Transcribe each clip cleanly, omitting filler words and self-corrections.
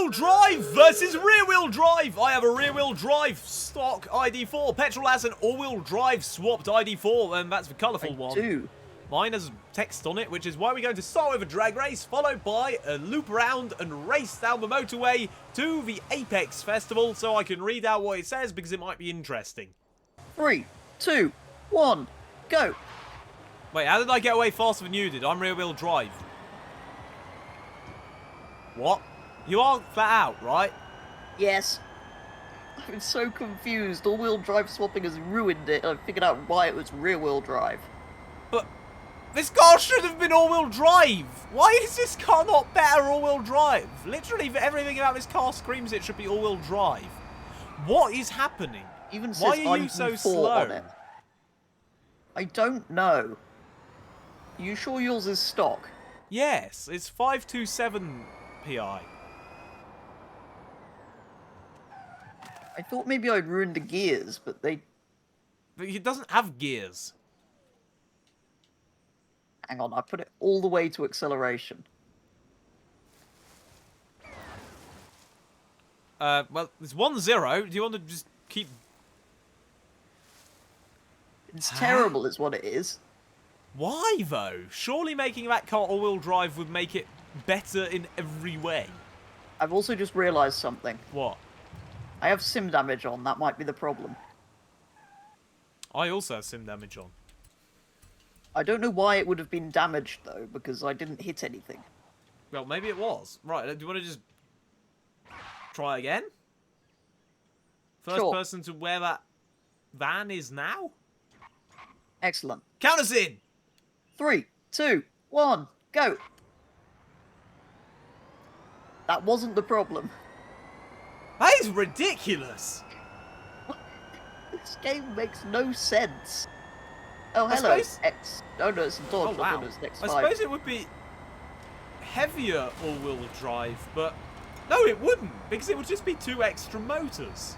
All-wheel drive versus rear-wheel drive. I have a rear-wheel drive stock ID4. Petrol has an all-wheel drive swapped ID4, and that's the colourful one. Do. Mine has text on it, which is why we're going to start with a drag race, followed by a loop around and race down the motorway to the Apex Festival, so I can read out what it says because it might be interesting. 3, 2, 1, go. Wait, how did I get away faster than you did? I'm rear-wheel drive. What? You are flat out, right? Yes. I'm so confused. All-wheel drive swapping has ruined it. I figured out why it was rear-wheel drive. But this car should have been all-wheel drive. Why is this car not better all-wheel drive? Literally, everything about this car screams it should be all-wheel drive. What is happening? Even says why are you so slow? On it. I don't know. Are you sure yours is stock? Yes, it's 527 PI. I thought maybe I'd ruined the gears, but they... But it doesn't have gears. Hang on, I put it all the way to acceleration. Well, it's 1-0. Do you want to just keep... It's terrible is what it is. Why, though? Surely making that car all-wheel drive would make it better in every way. I've also just realised something. What? I have sim damage on. That might be the problem. I also have sim damage on. I don't know why it would have been damaged, though, because I didn't hit anything. Well, maybe it was. Right, do you want to just try again? First person to where that van is now? Excellent. Count us in! 3, 2, 1, go! That wasn't the problem. That is ridiculous! This game makes no sense. Oh, hello, suppose... X. Oh, no, it's a Dodge. Oh, wow. I thought it was X5. I suppose it would be heavier all-wheel drive, but... No, it wouldn't, because it would just be 2 extra motors.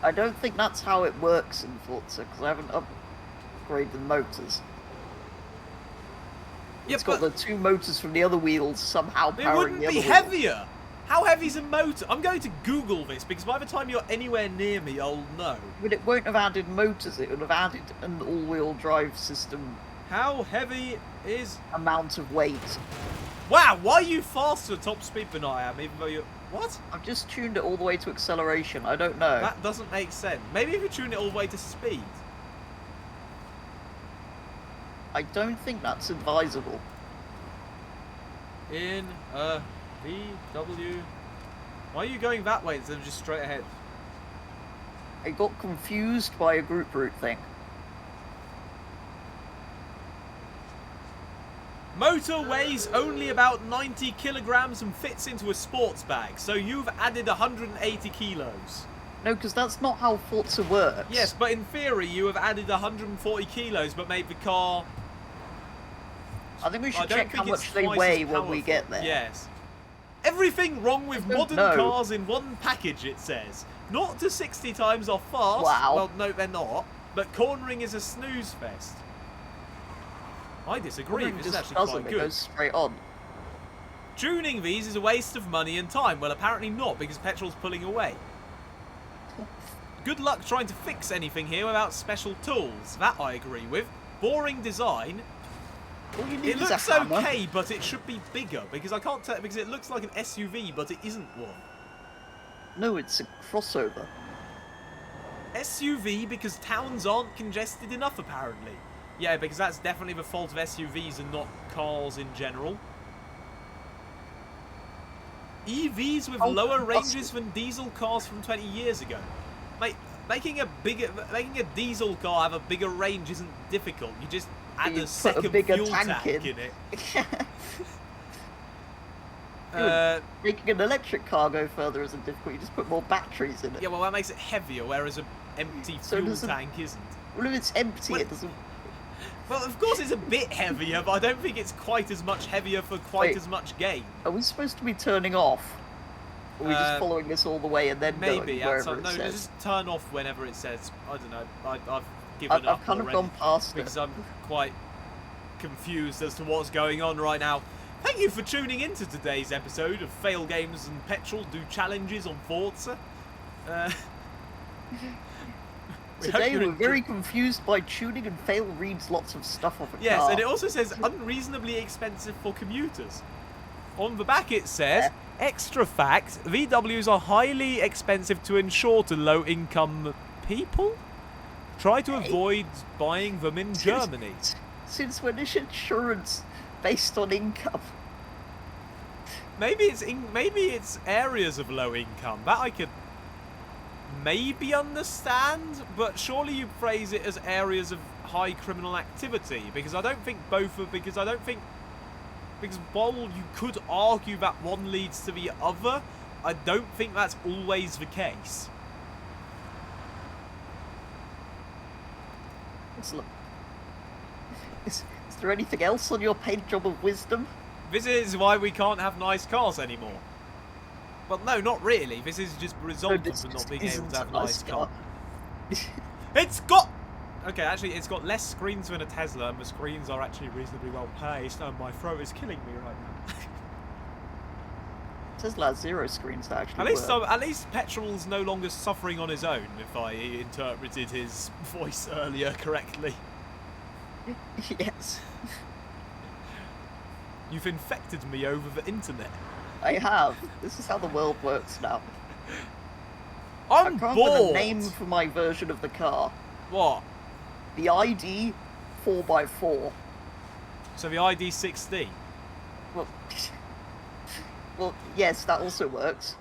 I don't think that's how it works in Forza, because I haven't upgraded the motors. Yeah, It's got the 2 motors from the other wheels somehow powering the other wheels. It wouldn't be heavier! How heavy's a motor? I'm going to Google this, because by the time you're anywhere near me, I'll know. But it won't have added motors, it would have added an all-wheel drive system. How heavy is... amount of weight. Wow, why are you faster at top speed than I am, even though you're... What? I've just tuned it all the way to acceleration, I don't know. That doesn't make sense. Maybe if you tune it all the way to speed. I don't think that's advisable. In a VW... Why are you going that way instead of just straight ahead? I got confused by a group route thing. Motor weighs only about 90 kilograms and fits into a sports bag, so you've added 180 kilos. No, because that's not how Forza works. Yes, but in theory you have added 140 kilos but made the car... I think we should check how much they weigh when we get there. Yes. Everything wrong with modern cars in one package, it says. Not to 60 times off fast. Wow. Well, no, they're not. But cornering is a snooze fest. I disagree. This is actually quite good. It goes straight on. Tuning these is a waste of money and time. Well, apparently not, because petrol's pulling away. Good luck trying to fix anything here without special tools. That I agree with. Boring design. All you need It is looks a hammer. okay, but it should be bigger, because I can't tell, because it looks like an SUV, but it isn't one. No, it's a crossover. SUV because towns aren't congested enough, apparently. Yeah, because that's definitely the fault of SUVs and not cars in general. EVs with lower ranges than diesel cars from 20 years ago. Mate, making a diesel car have a bigger range isn't difficult. You just add a second fuel tank in it. Making an electric car go further isn't difficult. You just put more batteries in it. Yeah, well, that makes it heavier, whereas an empty fuel tank isn't. Well, if it's empty, it doesn't... Well, of course it's a bit heavier, but I don't think it's quite as much heavier for quite as much gain. Are we supposed to be turning off? Or are we just following this all the way and then maybe going wherever it says? No, just turn off whenever it says. I don't know. I've given up I've kind of gone past because I'm quite confused as to what's going on right now. Thank you for tuning into today's episode of Failgames and Petrol do challenges on Forza. Today we're very confused by tuning, and Fail reads lots of stuff off a car. Yes, and it also says unreasonably expensive for commuters. On the back it says, extra fact, VWs are highly expensive to insure to low-income people. Try to avoid buying them in Germany. Since when is insurance based on income? Maybe it's areas of low income. That I could maybe understand, but surely you phrase it as areas of high criminal activity, because I don't think because while you could argue that one leads to the other, I don't think that's always the case. Is there anything else on your paint job of wisdom? This is why we can't have nice cars anymore. Well, no, not really. This is just a result of not being able to have a nice car. It's got... Okay, actually, it's got less screens than a Tesla, and the screens are actually reasonably well placed, and my throat is killing me right now. Tesla has 0 screens that actually At least Petrol's no longer suffering on his own, if I interpreted his voice earlier correctly. Yes. You've infected me over the internet. I have. This is how the world works now. I'm bored. I can't bored. get a name for my version of the car. What? The ID 4x4. So the ID 60. Well, well, yes, that also works.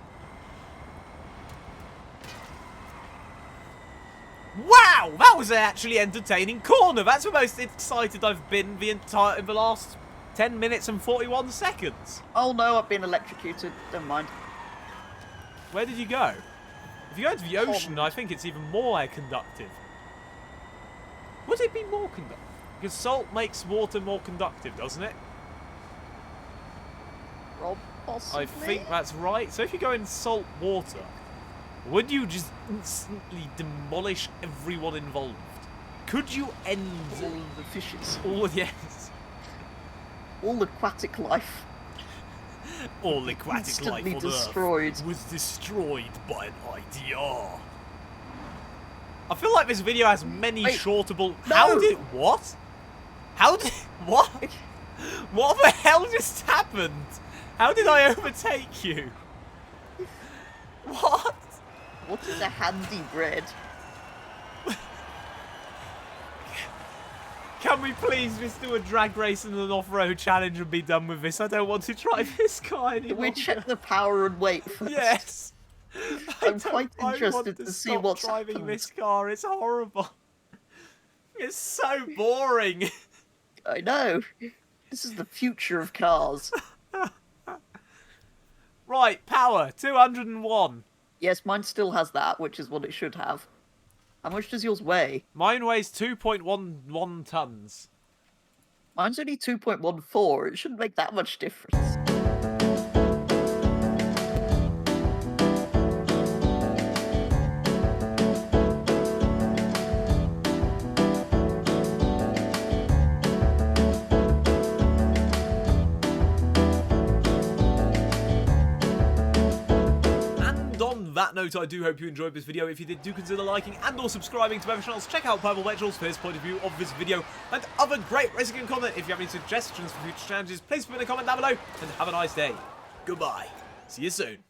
Wow, that was an actually entertaining corner. That's the most excited I've been in the last 10 minutes and 41 seconds. Oh no, I've been electrocuted. Never mind. Where did you go? If you go into the ocean, I think it's even more conductive. Would it be more conductive? Because salt makes water more conductive, doesn't it? Rob, possibly? I think that's right. So if you go in salt water, would you just instantly demolish everyone involved? Could you end all the fishes? Yes. All aquatic life. All aquatic life on destroyed. Earth was destroyed by an IDR. I feel like this video has many shortable... No! How did... What? How did... What? What the hell just happened? How did I overtake you? What? What is a handy bread? Can we please just do a drag race and an off-road challenge and be done with this? I don't want to try this car anymore. Can we check the power and weight first? Yes. I'm quite interested to see what's driving happened. this car. It's horrible. It's so boring. I know. This is the future of cars. Right, power 201. Yes, mine still has that, which is what it should have. How much does yours weigh? Mine weighs 2.11 tons. Mine's only 2.14. It shouldn't make that much difference. That note, I do hope you enjoyed this video. If you did, do consider liking and or subscribing to both channels. Check out Purple Petrol's first point of view of this video and other great racing and content. If you have any suggestions for future challenges, please put in a comment down below and have a nice day. Goodbye. See you soon.